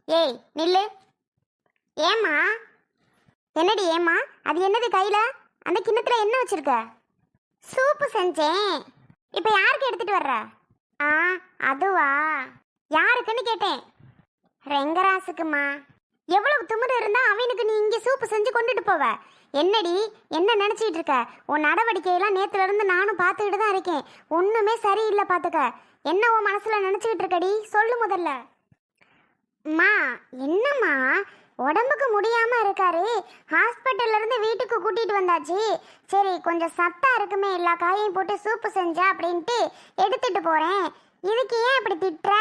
ஏய் நில்லு. ஏம்மா? என்னடி ஏம்மா? அது என்னது கையில? அந்த கிண்ணத்துல என்ன வச்சிருக்க? சூப்பு செஞ்சேன். இப்போ யாருக்கு எடுத்துட்டு வர்ற? ஆ, அதுவா? யாருக்குன்னு கேட்டேன். ரெங்கராசுக்குமா. எவ்வளவு திமிரு இருந்தா அவனுக்கு நீ இங்க சூப்பு செஞ்சு கொண்டுட்டு போவ? என்னடி என்ன நினைச்சிட்டு இருக்க? உன் நடவடிக்கையெல்லாம் நேத்துல இருந்து நானும் பார்த்துக்கிட்டு தான் இருக்கேன். ஒண்ணுமே சரியில்லை பாத்துக்க. என்ன உன் மனசுல நினைச்சுக்கிட்டு இருக்கடி? சொல்லு முதல்ல. அம்மா, என்னம்மா? உடம்புக்கு முடியாம இருக்காரு, ஹாஸ்பிட்டல்ல இருந்து வீட்டுக்கு கூட்டிட்டு வந்தாச்சு. சரி, கொஞ்சம் சத்தா இருக்குமே, எல்லா காயையும் போட்டு சூப்பு செஞ்சா அப்படின்ட்டு எடுத்துட்டு போறேன். இதுக்கு ஏன் இப்படி திட்டுற?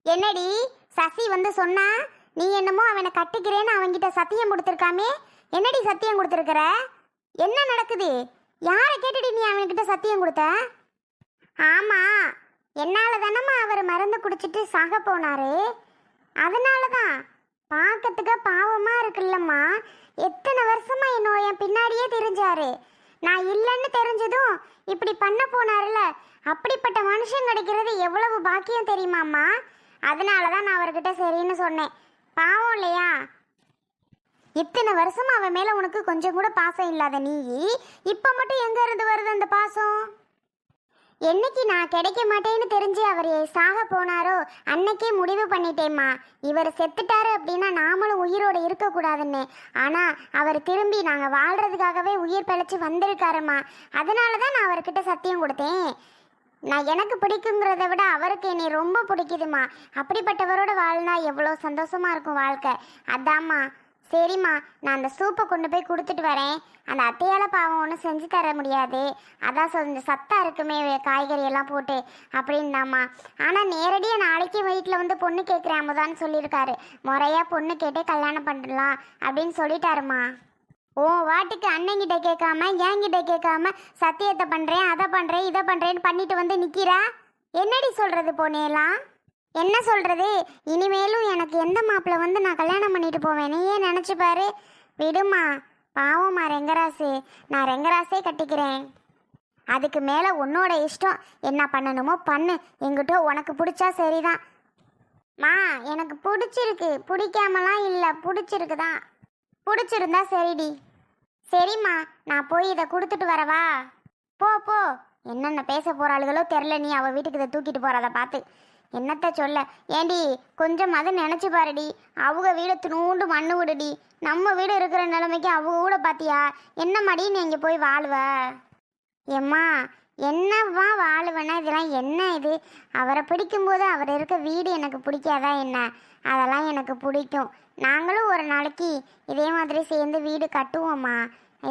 என்னடி சசி வந்து சொன்னா? நீ என்னமோ அவனை கட்டிக்கிறேன்னு அவன்கிட்ட சத்தியம் கொடுத்துருக்காமே. என்னடி சத்தியம் கொடுத்துருக்கிற? என்ன நடக்குது? யாரை கேட்டுடி நீ அவன்கிட்ட சத்தியம் கொடுத்த? ஆமா, என்னால தானம்மா அவர் மருந்து குடிச்சிட்டு சாக போனாரு. அதனால தான். பார்க்கறதுக்கு பாவமா இருக்குல்லம்மா. எத்தனை வருஷமா என் பின்னாடியே தெரிஞ்சாரு. நான் இல்லைன்னு தெரிஞ்சதும் இப்படி பண்ண போனார்ல. அப்படிப்பட்ட மனுஷன் கிடைக்கிறது எவ்வளவு பாக்கியம் தெரியுமாம்மா? அதனால தான் நான் அவர்கிட்ட சரின்னு சொன்னேன். பாவம் இல்லையா? இத்தனை வருஷமா அவன் மேல உனக்கு கொஞ்சம் கூட பாசம் இல்லாத நீ இப்ப மட்டும் எங்க இருந்து வருது அந்த பாசம்? என்னைக்கு நான் கிடைக்க மாட்டேன்னு தெரிஞ்சு அவர் சாக போனாரோ அன்னைக்கே முடிவு பண்ணிட்டேம்மா. இவர் செத்துட்டாரு அப்படின்னா நாமளும் உயிரோடு இருக்கக்கூடாதுன்னு. ஆனால் அவர் திரும்பி நாங்கள் வாழ்கிறதுக்காகவே உயிர் பிழைச்சி வந்திருக்காருமா. அதனால தான் நான் அவர்கிட்ட சத்தியம் கொடுத்தேன். நான் எனக்கு பிடிக்குங்கிறத விட அவருக்கு என்னை ரொம்ப பிடிக்குதுமா. அப்படிப்பட்டவரோட வாழ்னா எவ்வளோ சந்தோஷமாக இருக்கும் வாழ்க்கை. அதாம்மா. சரிம்மா, நான் அந்த சூப்பை கொண்டு போய் கொடுத்துட்டு வரேன். அந்த அத்தையால் பாவம் ஒன்றும் செஞ்சு தர முடியாது. அதான் கொஞ்சம் சத்தா இருக்குமே காய்கறி எல்லாம் போட்டு அப்படின்னாம்மா. ஆனால் நேரடியாக நாளைக்கு வீட்டில் வந்து பொண்ணு கேட்குறேன் அமுதான்னு சொல்லியிருக்காரு. முறையாக பொண்ணு கேட்டே கல்யாணம் பண்ணலாம் அப்படின்னு சொல்லிட்டாருமா. ஓ வாட்டுக்கு அண்ணங்கிட்ட கேட்காம என்கிட்ட கேட்காம சத்தியத்தை பண்ணுறேன், அதை பண்ணுறேன், இதை பண்ணுறேன்னு பண்ணிட்டு வந்து நிற்கிறா. என்னடி சொல்கிறது பொண்ணேலாம்? என்ன சொல்கிறது? இனிமேலும் எனக்கு எந்த மாப்பிள்ளை வந்து நான் கல்யாணம் பண்ணிட்டு போவேன் ஏன் நினச்சி பாரு. விடுமா, பாவம்மா ரெங்கராசு. நான் ரெங்கராசே கட்டிக்கிறேன். அதுக்கு மேலே உன்னோட இஷ்டம். என்ன பண்ணணுமோ பண்ணு. எங்கிட்ட உனக்கு பிடிச்சா சரிதான். மா, எனக்கு பிடிச்சிருக்கு, பிடிக்காமலாம் இல்லை, பிடிச்சிருக்கு தான். பிடிச்சிருந்தா சரிடி. சரிம்மா, நான் போய் இதை கொடுத்துட்டு வரவா? போ போ. என்னென்ன பேச போகிறாளுகளோ தெரில. நீ அவள் வீட்டுக்கு இதை தூக்கிட்டு போகிறத பார்த்து என்னத்த சொல்ல. ஏண்டி கொஞ்சம் அதை நினச்சி பாருடி. அவங்க வீடு துணூண்டு மண்ணு விடுடி. நம்ம வீடு இருக்கிற நிலைமைக்கு அவங்க கூட பார்த்தியா? என்ன மாடி நீ இங்கே போய் வாழுவ? ஏம்மா, என்னவா வாழுவேன்னா இதெல்லாம் என்ன இது? அவரை பிடிக்கும்போது அவர் இருக்க வீடு எனக்கு பிடிக்காதா என்ன? அதெல்லாம் எனக்கு பிடிக்கும். நாங்களும் ஒரு நாளைக்கு இதே மாதிரி சேர்ந்து வீடு கட்டுவோம்மா.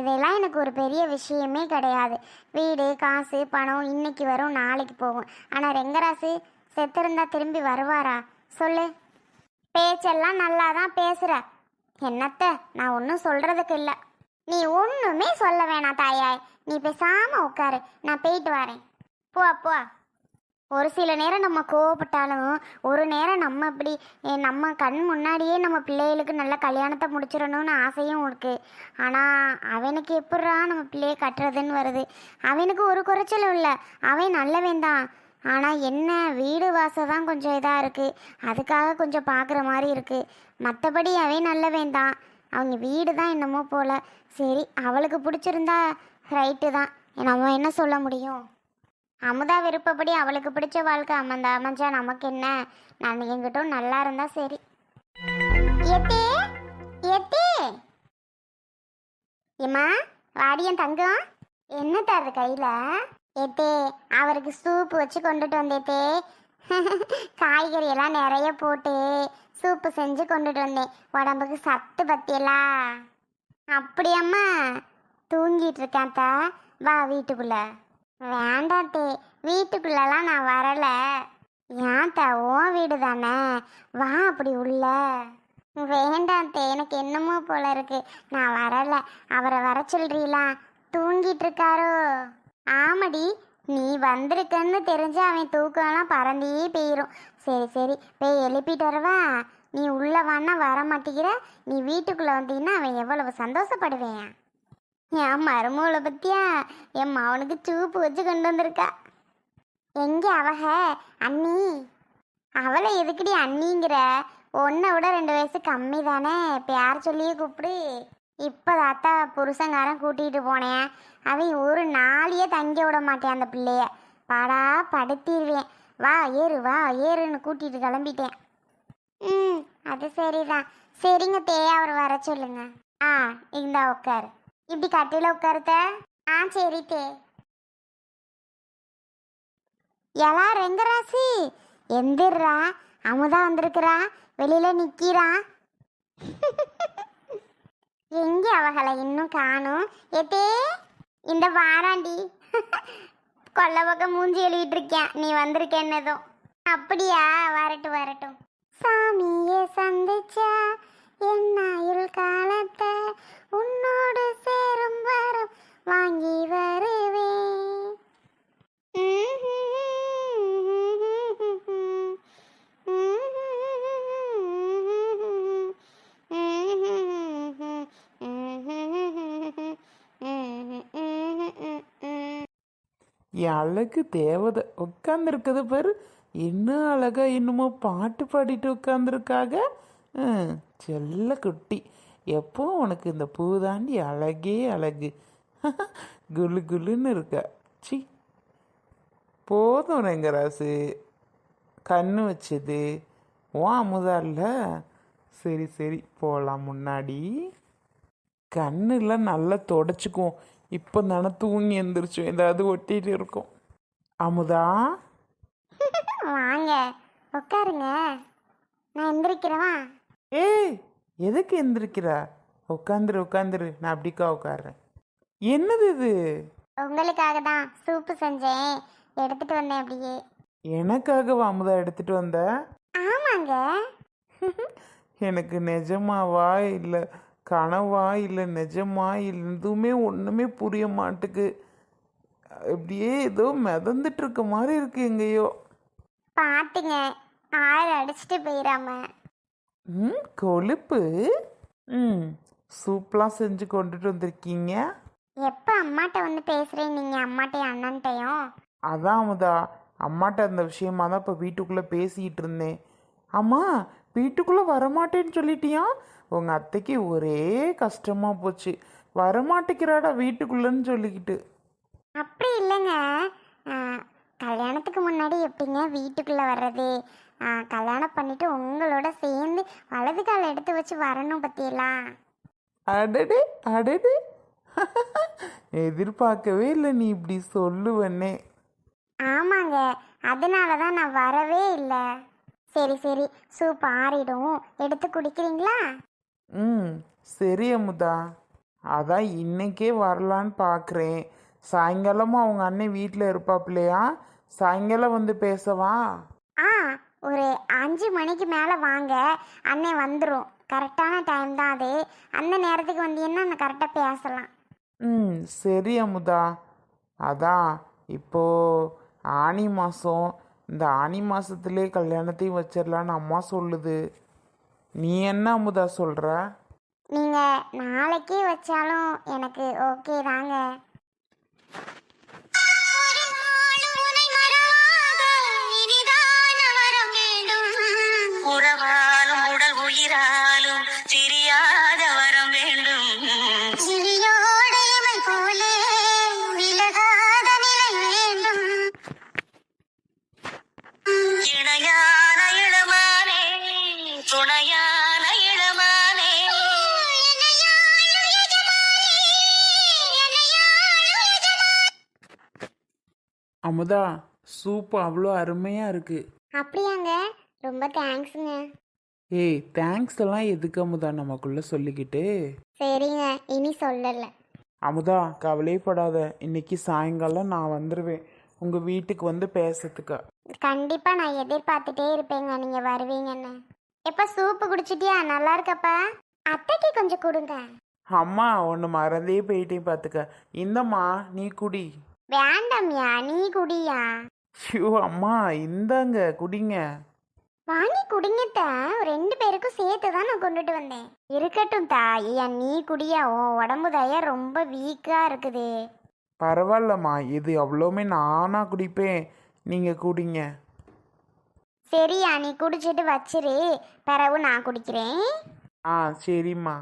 இதெல்லாம் எனக்கு ஒரு பெரிய விஷயமே கிடையாது. வீடு காசு பணம் இன்னைக்கு வரும் நாளைக்கு போகும். ஆனால் ரெங்கராசு செத்திருந்தா திரும்பி வருவாரா சொல்லு? பேச்செல்லாம் நல்லா தான் பேசுகிற. என்னத்த நான் ஒன்றும் சொல்கிறதுக்கு இல்லை. நீ ஒன்றுமே சொல்ல வேணாம் தாயாய். நீ பேசாமல் உட்காரு, நான் போயிட்டு வரேன். போ போ. ஒரு சில நேரம் நம்ம கோவப்பட்டாலும் ஒரு நேரம் நம்ம இப்படி நம்ம கண் முன்னாடியே நம்ம பிள்ளைகளுக்கு நல்ல கல்யாணத்தை முடிச்சிடணும்னு ஆசையும் இருக்குது. ஆனால் அவனுக்கு எப்படா நம்ம பிள்ளையை கட்டுறதுன்னு வருது. அவனுக்கு ஒரு குறைச்சலும் இல்லை, அவன் நல்லவன் தான். ஆனால் என்ன வீடு வாசல் தான் கொஞ்சம் இதாக இருக்குது. அதுக்காக கொஞ்சம் பார்க்குற மாதிரி இருக்குது. மற்றபடி அவன் நல்லவன் தான். அவங்க வீடு தான் என்னமோ போல். சரி, அவளுக்கு பிடிச்சிருந்தா ரைட்டு தான். நம்ம என்ன சொல்ல முடியும்? அமுதா விருப்பப்படி அவளுக்கு பிடிச்ச வாழ்க்கை அமைஞ்சா நமக்கு என்ன? நான் எங்கிட்டும் நல்லா இருந்தா சரி. எத்தே எத்தே ஏம்மா, வாடியன் தங்கம். என்ன தருது கையில்? ஏத்தே, அவருக்கு சூப்பு வச்சு கொண்டுட்டு வந்தேத்தே. காய்கறி எல்லாம் நிறைய போட்டு சூப்பு செஞ்சு கொண்டுட்டு வந்தேன். உடம்புக்கு சத்து பத்தியெல்லாம். அப்படியம்மா? தூங்கிட்டு இருக்கான்த்தா. வா வீட்டுக்குள்ள. வேண்டாத்தே, வீட்டுக்குள்ளலாம் நான் வரல. ஏன்த்தா, உன் வீடு தானே, வா அப்படி உள்ள. வேண்டாத்தே, எனக்கு என்னமோ போல இருக்கு, நான் வரல. அவரை வர சொல்றீங்களா? தூங்கிட்டு இருக்காரோ? ஆமாடி, நீ வந்திருக்கன்னு தெரிஞ்சு அவன் தூக்கம்லாம் பறந்தே போயிடும். சரி சரி, போய் எழுப்பிட்டு வரவா? நீ உள்ள வான்னா வர மாட்டேங்கிற. நீ வீட்டுக்குள்ளே வந்தீங்கன்னா அவன் எவ்வளவு சந்தோஷப்படுவேன். என் மருமகளை பத்தியா? என் மவனுக்கு சூப்பு வச்சு கொண்டு வந்திருக்கா. எங்கே அவக அண்ணி? அவளை எதுக்குடி அண்ணிங்கிற? ஒன்றை விட 2 வயசு கம்மி தானே, பேர் சொல்லியே கூப்பிடு. இப்போ தாத்தா புருஷங்காரன் கூட்டிகிட்டு போனேன், அவன் ஒரு நாளையே தங்க விட மாட்டேன் அந்த பிள்ளைய. பாடா படுத்திடுவேன். வா ஏறு வா ஏறுன்னு கூட்டிகிட்டு கிளம்பிட்டேன். ம், அது சரிதான். சரிங்க தே, அவர் வர சொல்லுங்க. ஆ, இந்தா உட்காரு. இப்படி கட்டில உட்காருத்த. ஆ சரி தே. எலா ரெங்கராசி, எந்திர்றா. அமுதா வந்திருக்கிறா, வெளியில நிக்கிறா. எங்க அவகளை இன்னும் காணும். ஏத்தே, இந்த வாராண்டி. கொல்ல பக்கம் மூஞ்சி எழுதிட்டு இருக்கேன், நீ வந்திருக்க என்னதும். அப்படியா, வரட்டும் வரட்டும். சாமியே சந்திச்சா என்னாயுள் காலத்தை உன்னோடு சேரும் வரம் வாங்கி வருவேன். என் அழகு தேவதை உட்காந்துருக்குது பாரு, என்ன அழகா என்னமோ பாட்டு பாடிட்டு உட்காந்துருக்காக. செல்ல குட்டி, எப்போ உனக்கு இந்த பூ தாண்டி அழகே அழகு. குலு குலுன்னு இருக்க. சி, போதும் ரெங்கராசு, கண்ணு வச்சது ஓ அமுதா இல்லை. சரி சரி போகலாம். முன்னாடி கண்ணுலாம் நல்லா தொடச்சிக்குவோம். இப்போ தானே தூங்கி எந்திரிச்சோம், ஏதாவது ஒட்டிட்டு இருக்கோம். அமுதா, வாங்க உட்காருங்க, நான் எந்திரிக்கிறவா. ஏய், எதுக்கு எந்திரிக்கிற? உட்காந்துரு உட்காந்துரு, நான் அப்படிக்கா உட்காடுறேன். என்னது இது? உங்களுக்காக தான் சூப்பு செஞ்சேன், எடுத்துட்டு வந்தேன் அப்படியே. எனக்காகவா அமுதா எடுத்துட்டு வந்த? ஆமாங்க. எனக்கு நிஜமாவா இல்லை கனவா இல்லை நிஜமா இல்லை எதுவுமே ஒன்றுமே புரிய மாட்டுக்கு. அப்படியே ஏதோ மிதந்துட்டு இருக்க மாதிரி இருக்கு எங்கேயோ. பாத்துங்க, ஆள் அடிச்சுட்டு போயிடாம. கொழுப்பு. சூப்பெலாம் செஞ்சு கொண்டுட்டு வந்திருக்கீங்க. எப்ப அம்மாட்ட வந்து பேசுறேன் நீங்க, அம்மாட்டையும் அண்ணன்ட்டையும்? அதான் அமுதா, அம்மாட்ட அந்த விஷயமா தான் இப்போ வீட்டுக்குள்ளே பேசிக்கிட்டு இருந்தேன். அம்மா, வீட்டுக்குள்ளே வரமாட்டேன்னு சொல்லிட்டியா? உங்கள் அத்தைக்கு ஒரே கஷ்டமாக போச்சு, வரமாட்டேங்கிறாடா வீட்டுக்குள்ளேன்னு சொல்லிக்கிட்டு. அப்படி இல்லைங்க, கல்யாணத்துக்கு முன்னாடி எப்படிங்க வீட்டுக்குள்ளே வர்றது? கல்யாணம் பண்ணிட்டு உங்களோட சேர்ந்து வலது கால் எடுத்து வச்சு வரணும் பத்தியெல்லாம். அடடே அடடே, எதிர்பார்க்கவே இல்லை நீ இப்படி சொல்லுவன்னே. ஆமாங்க, அதனால தான் நான் வரவே இல்லை. சரி சரி, சூப் ஆறிடும், எடுத்து குடிக்கிறீங்களா? சரி அமுதா, அதான் இன்னைக்கே வரலான்னு பார்க்குறேன். சாயங்காலமாக அவங்க அண்ணன் வீட்டில் இருப்பாப்பில்லையா? சாயங்காலம் வந்து பேசவா? ஆ, ஒரு 5 மணிக்கு மேலே வாங்க, அண்ணன் வந்துடும். கரெக்டான டைம் தான் அது. அந்த நேரத்துக்கு வந்தீங்கன்னா நான் கரெக்டாக பேசலாம். சரி அமுதா. அதான் இப்போ ஆனி மாதம், இந்த ஆனி மாதத்துலேயே கல்யாணத்தையும் வச்சிடலான்னு அம்மா சொல்லுது. நீ என்ன அமுதா சொல்கிற? நீங்கள் நாளைக்கே வச்சாலும் எனக்கு ஓகே தாங்க. உறவாலும் உடல் உயிராலும் பிரியாத வரம் வேண்டும். சிறியோடையமை போலே விலகாத நிலை வேண்டும். இணையான இளமானே, துணையான இளமானே. அமுதா, சூப்பு அவ்வளோ அருமையாக இருக்குது. அப்படியாங்க, ரொம்ப தேங்க்ஸுங்க. ஏய், தேங்க்ஸ் எல்லாம் எதுக்கு அமுதா நமக்குள்ளே சொல்லிக்கிட்டு? சரிங்க, இனி சொல்லலை. அமுதா, கவலைப்படாத, இன்னைக்கு சாயங்காலம் நான் வந்துடுவேன் உங்கள் வீட்டுக்கு வந்து பேசுறதுக்கு. கண்டிப்பாக நான் எதிர்பார்த்துட்டே இருப்பேங்க நீங்கள் வருவீங்கன்னு. எப்போ சூப்பு குடிச்சிட்டியா? நல்லா இருக்கப்பா. அத்தைக்கு கொஞ்சம் கொடுங்க. அம்மா, ஒன்று மறந்தே போயிட்டேன் பார்த்துக்க. இந்தம்மா, நீ குடி. வேண்டாம்யா, நீ குடியா. ஐயோ அம்மா, இந்தாங்க குடிங்க. வாங்கி குடிங்கத்த, 2 பேருக்கும் சேர்த்து தான் நான் கொண்டுட்டு வந்தேன். இருக்கட்டும் தாயா, நீ குடியா, உன் உடம்பு தாயா ரொம்ப வீக்காக இருக்குது. பரவாயில்லம்மா, இது அவ்வளோமே நானாக குடிப்பேன், நீங்கள் குடிங்க. சரியா நீ குடிச்சிட்டு வச்சிரு, பிறகு நான் குடிக்கிறேன். ஆ சரிம்மா.